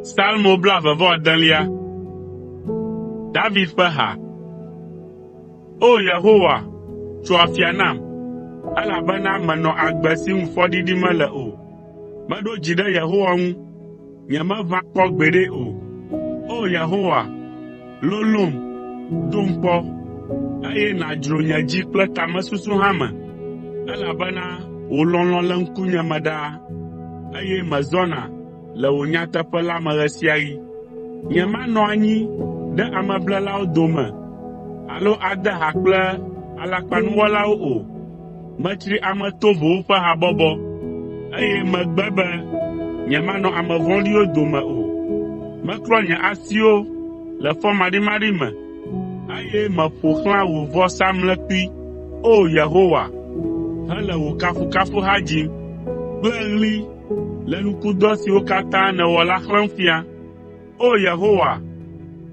Salmo blavevɔdelia. David ƒe ha. O Yehowa, tso afia nam, elabena menɔ agbe si ŋu fɔɖiɖi mele o. Meɖo dzi ɖe Yehowa ŋu, nyemeʋã kpɔ gbeɖe o. O Yehowa, lolom, ɖom kpɔ, eye nàdzro nye dzi kple tamesusu hã me, elabena wò lɔlɔ̃ le ŋkunye me ɖaa, eye mezɔna le wò nyateƒe la me ɣe sia ɣi. Nyemanɔ anyi ɖe ameblelawo dome, alo ade ha kple alakpanuwɔlawo o. Metsri ame tovowo ƒe habɔbɔ, eye megbe be nyemanɔ ame vɔ̃ɖiwo dome o. Meklɔ nye asiwo le fɔmaɖimaɖi me, eye meƒo xlã wò vɔsamlekpui, o Yehowa, hele wò kafukafuha dzim kple ɣli le nukudɔ siwo katã nèwɔ la xlẽm fia. O Yehowa,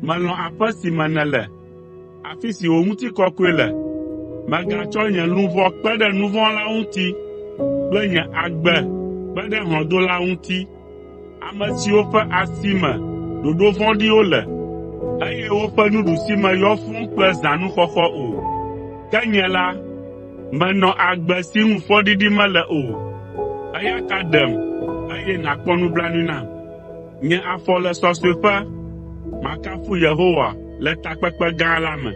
melɔ̃ aƒe si me nèle, afi si wò ŋutikɔkɔe le. Megatsɔ nye luʋɔ kpe ɖe nu vɔ̃lawo ŋuti, kple nye agbe kpe ɖe hlɔ̃dolawo ŋuti, ame siwo ƒe asi me ɖoɖo vɔ̃ɖiwo le, eye woƒe nuɖusime yɔ fũu kple zãnuxɔxɔ o. Ke nye la, menɔ agbe si ŋu fɔɖiɖi mele o, eya ta ɖem, eye nàkpɔ nublanui nam. Nye afɔ le sɔsɔeƒe, makafu Yehowa le takpekpe gã la me.